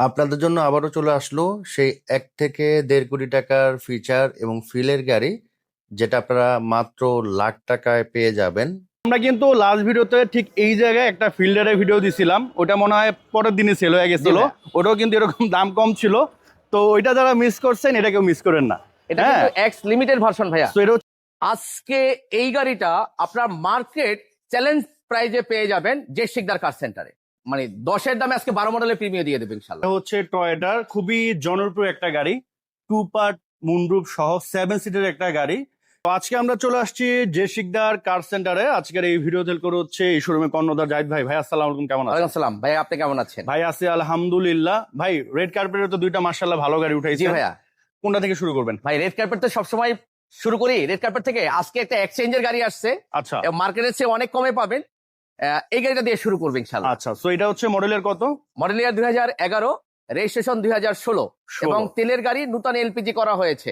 আপনাদের জন্য আবারও চলে আসলো সেই 1 থেকে 1.5 কোটি টাকার ফিচার এবং ফিলের গাড়ি, যেটা আপনারা মাত্র লাখ টাকায় পেয়ে যাবেন। আমরা কিন্তু লাস্ট ভিডিওতে ঠিক এই জায়গায় একটা ফিল্ডারের ভিডিও দিছিলাম, ওটা মনে হয় পরের দিনই সেল হয়ে গেছিল। ওটাও কিন্তু এরকম দাম কম ছিল, তো ওইটা যারা মিস করছেন এটা কেউ মিস করেন না। এটা কিন্তু এক্স লিমিটেড ভার্সন ভাইয়া। তো এটা আজকে এই গাড়িটা আপনার মার্কেট চ্যালেঞ্জ প্রাইজে পেয়ে যাবেন যে শিকদার কার সেন্টারে, মানে 10-এর দামে আজকে 12 মডেলের প্রিমিয়াম দিয়ে দেবে ইনশাআল্লাহ। হচ্ছে টয়োটার খুবই জনপ্রিয় একটা গাড়ি, 2 পার্ট মুনরুফ সহ 7 সিটের একটা গাড়ি। তো আজকে আমরা চলে আসছি যে শিকদার কার সেন্টারে। আজকের এই ভিডিও তেল করে হচ্ছে এই শোরুমে কর্ণধার জাহিদ ভাই। ভাই আসসালামু আলাইকুম, কেমন আছেন? ওয়ালাইকুম আসসালাম ভাই, আপনি কেমন আছেন? ভাই আছি আলহামদুলিল্লাহ। ভাই রেড কার্পেটে তো দুইটা মাশাআল্লাহ ভালো গাড়ি উঠাইছি জি ভাইয়া। কোনটা থেকে শুরু করবেন? ভাই রেড কার্পেট তো সবসময় শুরু করি রেড কার্পেট থেকে। আজকে একটা এক্সচেঞ্জের গাড়ি আসছে, আচ্ছা মার্কেটের চেয়ে অনেক কমে পাবেন। এই গাড়িটা দিয়ে শুরু করবে ইনশাআল্লাহ। আচ্ছা, সো এটা হচ্ছে মডেলের কত? মডেল ইয়ার 2011, রেজিস্ট্রেশন 2016 এবং তেলের গাড়ি, নতুন এলপিজি করা হয়েছে।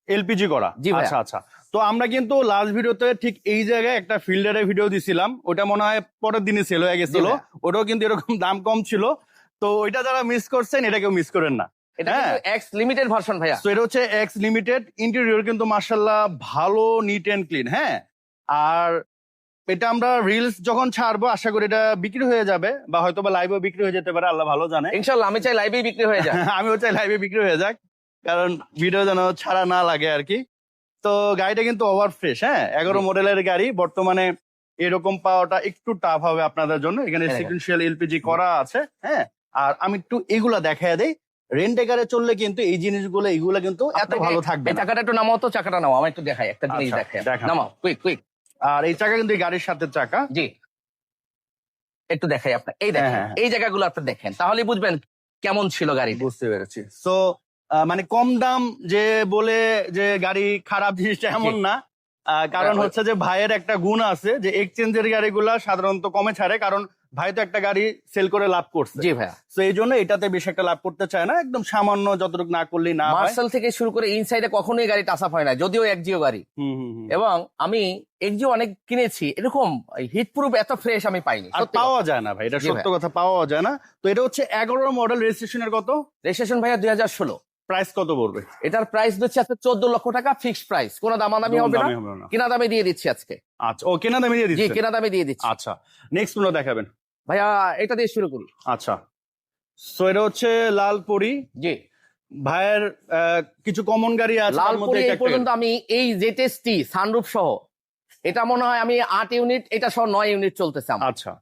এলপিজি করা? জি ভাইয়া। আচ্ছা আচ্ছা। তো আমরা কিন্তু লাস্ট ভিডিওতে ঠিক এই জায়গায় একটা ফিল্ডারের ভিডিও দিছিলাম, ওটা মনে হয় পরের দিনই সেল হয়ে গেছিল। জি ভাইয়া। ওটাও কিন্তু এরকম দাম কম ছিল, তো ওইটা যারা মিস করছেন এটা কেউ মিস করেন না। এটা কিন্তু এক্স লিমিটেড ভার্সন ভাইয়া। তো এটা হচ্ছে এক্স লিমিটেড। ইন্টেরিয়র কিন্তু মাশাআল্লাহ ভালো, নিট এন্ড ক্লিন। হ্যাঁ, আর এটা আমরা রিলস যখন ছাড়বো আশা করি এটা বিক্রি হয়ে যাবে, বা হয়তো বা লাইভেও বিক্রি হয়ে যেতে পারে, আল্লাহ ভালো জানে। ইনশাআল্লাহ আমি চাই লাইভেই বিক্রি হয়ে যায়। আমিও চাই লাইভে বিক্রি হয়ে যাক, কারণ ভিডিও যেন ছাড়া না লাগে আর কি। তো গাড়িটা কিন্তু ওভার ফ্রেশ। হ্যাঁ, 11 মডেলের গাড়ি। বর্তমানে এরকম পাওয়াটা একটু টাফ হবে আপনাদের জন্য। এখানে হ্যাঁ। সিকুয়েন্সিয়াল এলপিজি করা আছে। হ্যাঁ, আর আমি একটু এগুলা দেখায় দেই। রেন্টেকারে চললে কিন্তু এই জিনিসগুলো এগুলা কিন্তু এত ভালো থাকবে এই না। চাকাটা একটু নামাও তো, চাকাটা নামাও, আমি একটু দেখাই একটা জিনিস। আচ্ছা, দেখেন, দেখান। নামাও কুইক কুইক। আর এই চাকা কিন্তু এই গাড়ির সাথে চাকা। জি, একটু দেখাই আপনার। এই দেখেন, হ্যাঁ, হ্যাঁ। এই জায়গাগুলো আপনি দেখেন, তাহলেই বুঝবেন কেমন ছিল গাড়িটা। বুঝতে পেরেছি। সো মানে কম দাম যে বলে যে গাড়ি খারাপ জিনিসটা এমন না। কারণ হচ্ছে যে ভাইয়ের একটা গুণ আছে যে এক্সচেঞ্জের গাড়িগুলা সাধারণত কমে ছাড়ে, কারণ ভাই তো একটা গাড়ি সেল করে লাভ করছে। জি ভাইয়া। তো এই জন্য এটাতে বেশি একটা লাভ করতে চায় না, একদম সামান্য যতটুকু না করলেই না হয়। মার্শাল থেকে শুরু করে ইনসাইডে কখনোই গাড়ি টাচ আপ হয় না, যদিও একজিও গাড়ি। এবং আমি একজিও অনেক কিনেছি, এরকম হিট প্রুফ এত ফ্রেশ আমি পাইনি। আর পাওয়া যায় না ভাই, এটা জি সত্য ভাই। কথা, পাওয়া যায় না। তো এটা হচ্ছে 11 মডেল, রেজিস্ট্রেশনের কত? রেজিস্ট্রেশন ভাইয়া 2016। প্রাইস কত পড়বে? এটার প্রাইস দিচ্ছে আজকে 14 লক্ষ টাকা, ফিক্সড প্রাইস, কোনো দামাদামি হবে না, হবে না। কিনা দামে দিয়ে দিচ্ছি আজকে। আচ্ছা, ও কেনা দামে দিয়ে জি, দিচ্ছেন? কিনা দামে দিয়ে দিচ্ছি। আচ্ছা, নেক্সট কোনটা দেখাবেন? ভাইয়া এটা দিয়ে শুরু করি। আচ্ছা, সো এটা হচ্ছে লালপরি। জি, ভাইয়ের কিছু কমন গাড়ি আছে, তার মধ্যে লালপুরি এটা এই একটা পর্যন্ত আমি এই জেটেসটি সানরুফ সহ, এটা মনে হয় আমি 8 ইউনিট, এটা সহ 9 ইউনিট চলতেছে আমার। আচ্ছা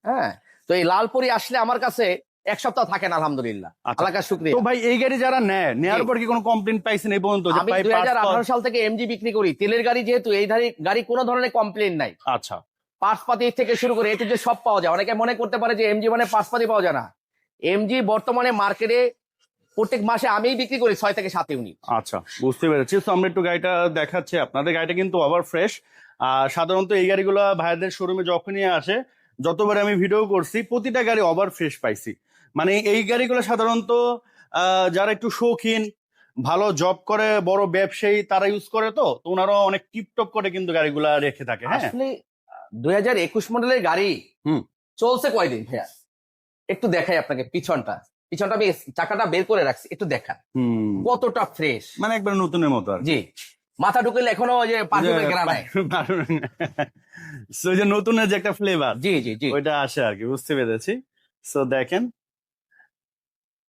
হ্যাঁ, তো এই লালপুরি আসলে আমার কাছে 1 সপ্তাহ থাকেন আলহামদুলিল্লাহ, আচ্ছা। আল্লাহর শুকরিয়া। তো ভাই এই গাড়ি যারা নেয়ার জি। পর কি কোনো কমপ্লেইন পাইছেন এই পর্যন্ত? যে আমি ভাই 2018 সাল থেকে এমজি বিক্রি করি, তেলের গাড়ি যেহেতু, এই গাড়ি কোনো ধরনের কমপ্লেন নাই। আচ্ছা, পার্টসপাতি থেকে শুরু করে এতে যে সব পাওয়া যায়। অনেকে মনে করতে পারে যে এমজি মানে পার্টসপাতি পাওয়া যায় না। এমজি বর্তমানে মার্কেটে প্রত্যেক মাসে আমিই বিক্রি করি 6 থেকে 7 ইউনিট। আচ্ছা, বুঝতে পেরেছি। তো আমরা একটু গাড়িটা দেখাচ্ছি আপনাদের। গাড়িটা কিন্তু ওভার ফ্রেশ। আর সাধারণত এই গাড়িগুলো ভাইদের শোরুমে যখনই আসে, যতবার আমি ভিডিও করছি, প্রতিটা গাড়ি ওভার ফ্রেশ পাইছি। মানে এই গাড়িগুলো সাধারণত যারা একটু শৌখিন, ভালো জব করে, বড় ব্যবসায়ী, তারা ইউজ করে। তো ওনারা অনেক টিপটপ করে কিন্তু গাড়িগুলা রেখে থাকে। হ্যাঁ, আসলে 2021 মডেলের গাড়ি চলছে কয়দিন ভাইয়া? একটু দেখাই আপনাকে পিছনটা। আমি চাকাটা বের করে রাখছি, একটু দেখান কতটা ফ্রেশ, মানে একবার নতুনের মতো আর কি। জি, মাথা ঢুকলে এখনো ওই যে পারফিউমের ঘ্রাণ নাই। সো যে নতুনের যে একটা ফ্লেভার, জি জি জি, ওইটা আসে আর কি, বুঝতে পেরেছি। সো দেখেন,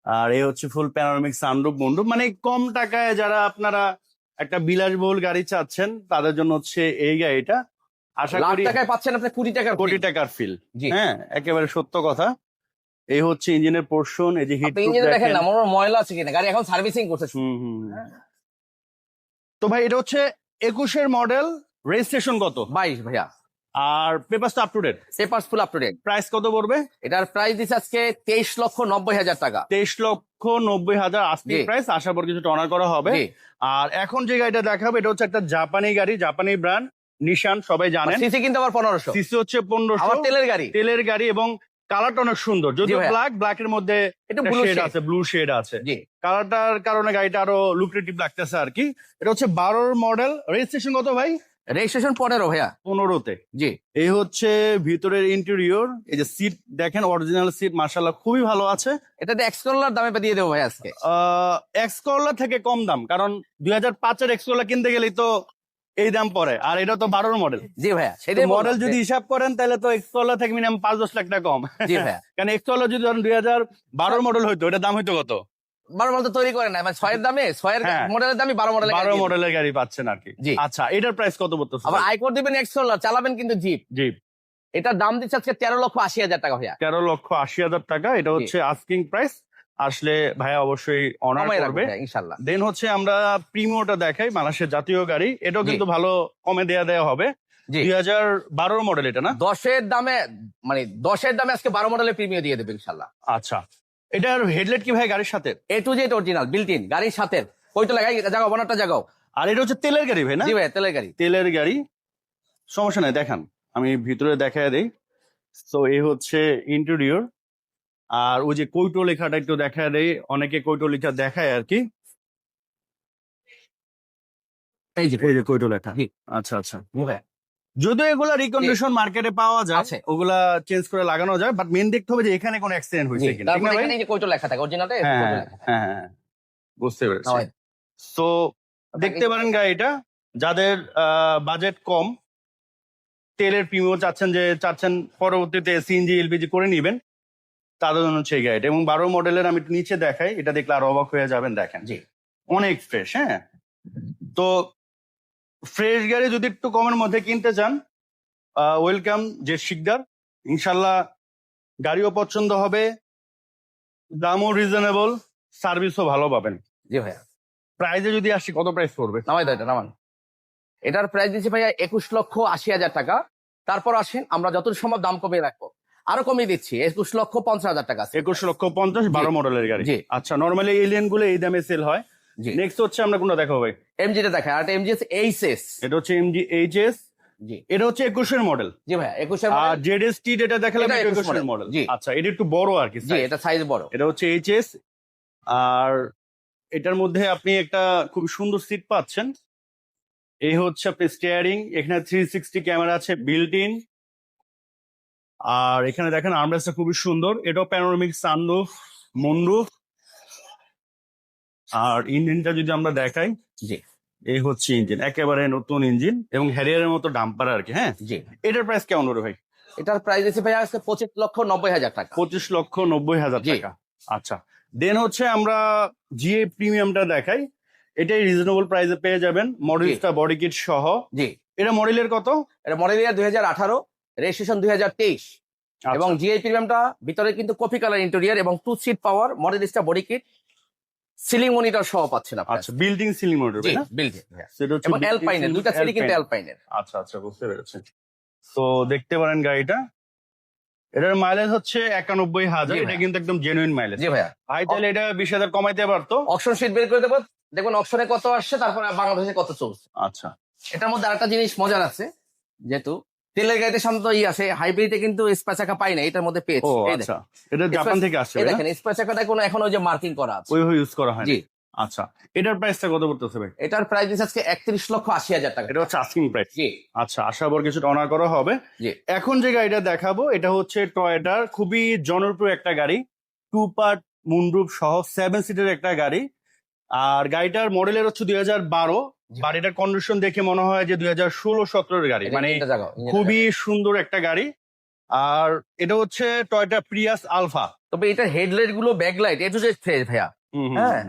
আর এই হচ্ছে ফুল প্যানোরামিক সানরুফ মন্ডুপ। মানে কম টাকায় যারা আপনারা একটা বিলাসবহুল গাড়ি চাচ্ছেন, তাদের জন্য হচ্ছে এই গাড়িটা। আশা লাখ করি টাকায় পাচ্ছেন আপনি কোটি টাকার ফিল। জি। হ্যাঁ, একেবারে সত্য কথা। এই হচ্ছে ইঞ্জিনের পোর্শন, এই যে হিট ইঞ্জিন দেখেন না, মনে হয় ময়লা আছে কিনা, গাড়ি এখন সার্ভিসিং করছে। তো ভাই এটা হচ্ছে 21 মডেল, রেজিস্ট্রেশন কত? 22 ভাইয়া। আর papers up to date? Papers full up to date. Price কত পড়বে? এটার প্রাইস দিচ্ছে আজকে 23,90,000 টাকা। 23,90,000 আস্কিং জি। প্রাইস। আশা করি কিছু অনার করা হবে। জি। আর এখন যে গাড়িটা দেখাবো এটা হচ্ছে একটা জাপানি গাড়ি, জাপানি ব্র্যান্ড নিশান, সবাই জানেন। সিসি কিন্তু আবার 1500। সিসি হচ্ছে 1500। আমার তেলের গাড়ি এবং কালারটা অনেক সুন্দর, যদিও ভাইয়া। ব্ল্যাকের মধ্যে একটু একটা blue শেড shade। আছে, ব্লু শেড আছে। জি। কালারটার কারণে গাড়িটা আরো লুক্রেটিভ লাগতেছে আর কি। এটা হচ্ছে 12 মডেল, রেজিস্ট্রেশন কত ভাই? রেজিস্ট্রেশন 15 ভাইয়া। 15-তে। জি এই হচ্ছে ভিতরের ইন্টেরিয়র, এই যে সিট দেখেন, অরিজিনাল সিট মাশাআল্লাহ খুবই ভালো আছে। এটা এক্স করলার দামে দিয়ে দেবো ভাই আজকে। এক্স করলা থেকে কম দাম, কারণ 2005-এর এক্স করলা কিনতে গেলেই তো এই দাম পড়ে, আর এটা তো 12-র মডেল। জি ভাইয়া, সেটাই মডেল যদি হিসাব করেন তাহলে তো এক্স করলা থেকে মিনিমাম 5-10 লাখ টাকা কম। জি ভাইয়া। কারণ এক্স করলা যদি ধরেন 2012-র মডেল হইতো, এটা দাম হইতো কত? 12 মডেল তো তৈরি করে না, মানে 6-এর দামে 6-এর হ্যাঁ। মডেলের দামই 12 মডেলের 12 মডেলের গাড়ি পাচ্ছেন আর কি। জি। আচ্ছা, এটার প্রাইস কত পড়তেছে? আবার আইকর দিবেন এক্স করলার, চালাবেন কিন্তু জিপ। জিপ। এটার দাম দিচ্ছে আজকে 13,80,000 টাকা ভাইয়া। 13,80,000 টাকা, এটা হচ্ছে আস্কিং প্রাইস। আসলে ভাইয়া অবশ্যই অনার কমাই রাখবো করবে ভাইয়া, ইনশাআল্লাহ। দেন হচ্ছে আমরা প্রিমিওটা দেখাই, বাংলাদেশের জাতীয় গাড়ি, এটাও জি। কিন্তু ভালো কমে দেয়া হবে। জি 2012-র মডেল এটা না? 10-এর দামে, মানে 10-এর দামে আজকে 12 মডেলের প্রিমিয়াম দিয়ে দেবে ইনশাআল্লাহ। আচ্ছা, এটার হেডলাইট কি ভাই গাড়ির সাথে? A to Z original built in, গাড়ির সাথে। কইতো লাগাই জায়গা বনারটা জায়গাও। আর এটা হচ্ছে তেলের গাড়ি ভাই না? জি ভাই, তেলের গাড়ি। তেলের গাড়ি, সমস্যা নাই, দেখান, আমি ভিতরে দেখায় দেই। তো এই হচ্ছে ইন্টেরিয়র, আর ওই যে কৈটো লেখাটা একটু দেখায় দেই, অনেকে কৈটো লেখা দেখায় আর কি। এই যে এই যে কৈটো লেখা। জি। আচ্ছা আচ্ছা, ভাইয়া। যদিও এগুলা রিকন্ডিশন মার্কেটে পাওয়া যায়, আছে। ওগুলা চেঞ্জ করে লাগানো যায়, বাট মেন দেখতে হবে যে এখানে কোনো অ্যাক্সিডেন্ট জি, হয়েছে কিনা, ঠিক তারপরে না ভাই? এখানে এই যে কইটো লেখা থাকে অরিজিনালে। হ্যাঁ হ্যাঁ হ্যাঁ, বুঝতে পেরেছি। তো দেখতে পারেন গাড়িটা, যাদের বাজেট কম, তেলের প্রিমিয়াম চাচ্ছেন পরবর্তীতে সিএনজি এলপিজি করে নিবেন, তাদের জন্য হচ্ছে এই গাড়িটা। এবং 12 মডেলের আমি একটু নিচে দেখাই, এটা দেখলে আরো অবাক হয়ে যাবেন। দেখেন জি অনেক ফ্রেশ। হ্যাঁ, তো ফ্রেশ গাড়ি যদি একটু কমের মধ্যে কিনতে চান, ওয়েলকাম যে শিকদার, ইনশাল্লাহ গাড়িও পছন্দ হবে, দামও রিজনেবল, সার্ভিসও ভালো পাবেন। জি ভাইয়া। প্রাইজে যদি আসি, কত প্রাইস পড়বে? নামাই দাও এটা, নামান। এটার প্রাইস দিচ্ছি ভাইয়া 21,80,000 টাকা। তারপর আসেন আমরা যতটুকু সম্ভব দাম কমিয়ে রাখবো, আরো কমিয়ে দিচ্ছি 21,50,000 টাকা। 21,50,000 12 মডেলের গাড়ি। জি। আচ্ছা, নর্মালি এলিয়ন গুলো এই দামে সেল হয়। জি নেক্সট হচ্ছে আমরা কোনটা দেখাবো ভাই? এমজিটা দেখায়, আর এমজি এইচএস। এটা হচ্ছে এমজি এইচএস, জি এটা হচ্ছে 21-এর মডেল। জি ভাইয়া 21-এর আর মডেল। জেডএসটি যেটা দেখালাম, এটা এটা 21 21-এর মডেল। জি। আচ্ছা, এটা একটু বড় আর কি জি size। এটা সাইজ বড়। এটা হচ্ছে এইচএস, আর এটার মধ্যে আপনি একটা খুব সুন্দর সিট পাচ্ছেন। এই হচ্ছে আপনি স্টিয়ারিং, এখানে 360 ক্যামেরা আছে বিল্ট ইন, আর এখানে দেখেন আর্মরেস্টটা খুবই সুন্দর, এটাও প্যানোরামিক সানরুফ, মুনরুফ। আর ইঞ্জিনটা যদি আমরা দেখাই, জি এই হচ্ছে ইঞ্জিন, একেবারে নতুন ইঞ্জিন এবং হ্যারিয়ারের মতো ডাম্পার আর কি। হ্যাঁ, জি এটার প্রাইস কেমন হবে ভাই? এটার প্রাইস দিচ্ছি ভাইয়া আজকে 25,90,000 টাকা। 25,90,000 জি। টাকা। আচ্ছা, দেন হচ্ছে আমরা জিএ প্রিমিয়ামটা দেখাই, এটাই রিজনেবল প্রাইসে পেয়ে যাবেন, মডেলটা বডি কিট সহ। জি এটা মডেলের কত? এটা মডেল ইয়ার 2018, রেজিস্ট্রেশন 2023। আচ্ছা। এবং জিআই প্রিমিয়ামটা ভিতরে কিন্তু কফি কালার ইন্টেরিয়র এবং 2 seat power, Modellista body kit, ceiling monitor সহ পাচ্ছেন আপনি। আচ্ছা, বিল্ডিং সিলিং মডেল জি না? বিল্ড সেটা হচ্ছে এবং built-in অ্যালপাইনের ceiling, দুটো সিলি কিন্তু Alpine। অ্যালপাইনের। আচ্ছা আচ্ছা, বুঝতে পেরেছি। তো দেখতে পারেন গাড়িটা, এটার মাইলেজ হচ্ছে 91,000, জি এটা ভাইয়া। কিন্তু একদম জেনুইন মাইলেজ। জি ভাইয়া, ভাই তাহলে এটা 20,000 কমাইতে পারতো। অপশন শিট বের করে দেবো, দেখুন অপশনে কত আসছে, তারপরে বাংলাদেশে কত চলছে। আচ্ছা, এটার মধ্যে আরেকটা জিনিস মজার আছে, যেহেতু তেলের গাড়িতে সাধারণত আছে, হাইব্রিডে কিন্তু স্পা চাকা পাই না, এটার মধ্যে ও পেয়েছি। এই আচ্ছা, দেখেন, এটা জাপান থেকে আসছে এই না? দেখেন স্পা চাকাটা কোনো এখন ওই যে মার্কিং করা আছে। ওইভাবে ইউজ করা হয় না। জি আচ্ছা, এটার প্রাইসটা কত পড়তেছে ভাই? এটার প্রাইস দিচ্ছে আজকে 31,80,000 টাকা। এটা হচ্ছে আস্কিং প্রাইস। জি আচ্ছা, আশা করি কিছুটা অনার করা হবে। জি এখন যে গাড়িটা দেখাবো, এটা হচ্ছে টয়োটার খুবই জনপ্রিয় একটা গাড়ি, 2 পার্ট মুনরুফ সহ 7 সিটের একটা গাড়ি। আর গাড়িটার মডেলের হচ্ছে 2012, জি। বাট এটার কন্ডিশন দেখে মনে হয় যে 2016-17 গাড়ি, এটা মানে ইঞ্জিনটা জাগাও, ইঞ্জিনটা খুবই সুন্দর একটা গাড়ি। আর এটা হচ্ছে টয়োটা প্রিয়াস আলফা। জাগাও। তবে এটার হেডলাইট গুলো backlight A to Z fresh ভাইয়া। হ্যাঁ।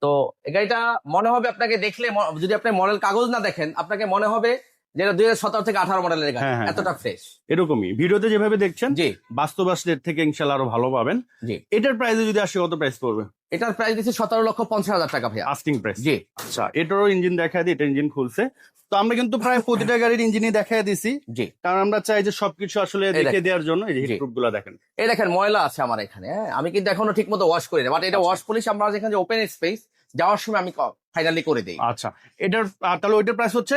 তো এই গাড়িটা মনে হবে আপনাকে দেখলে, যদি আপনি মডেল কাগজ না দেখেন, আপনাকে মনে হবে যে এটা 2017 থেকে 18 মডেলের গাড়ি, হ্যাঁ, হ্যাঁ, এতটা ফ্রেশ। এরকমই ভিডিওতে যেভাবে দেখছেন, জি বাস্তব আসলে এর থেকে ইনশাল্লাহ আরো ভালো পাবেন। জি এটার প্রাইসে যদি আসে, কত প্রাইস পড়বে? এটার প্রাইস দিচ্ছে 17,50,000 টাকা ভাইয়া। Asking price. জি আচ্ছা, এটারও ইঞ্জিন দেখা দিই, এটা ইঞ্জিন খুলছে। তো আমরা কিন্তু প্রায় প্রতিটা গাড়ির ইঞ্জিনই দেখাই দিছি, জি কারণ আমরা চাই যে সবকিছু আসলে এই দেখে দেখেন। দেওয়ার জন্য। এই যে জি। হিটপ্রুফ গুলা দেখেন, এই দেখেন ময়লা আছে আমার এখানে। হ্যাঁ, আমি কিন্তু এখনো ঠিক মতো ওয়াশ করি না, বাট এটা আচ্ছা। ওয়াশ পলিশ আমরা যেখানে ওপেন স্পেস যাওয়ার সময় আমি ফাইনালি করে দিই। আচ্ছা, এটার তাহলে ওইটার প্রাইস হচ্ছে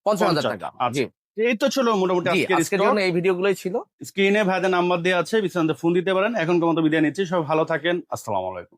50,000 টাকা। আচ্ছা, জি এই তো ছিল মোটামুটি জি আজকের আজকের জন্য এই ভিডিওগুলোই ছিল। স্ক্রিনে ভাইদের নাম্বার দেওয়া আছে, বিস্তারিত ফোন দিতে পারেন। এখন মতো বিদায় নিচ্ছি, সবাই ভালো থাকেন, আসসালামু আলাইকুম।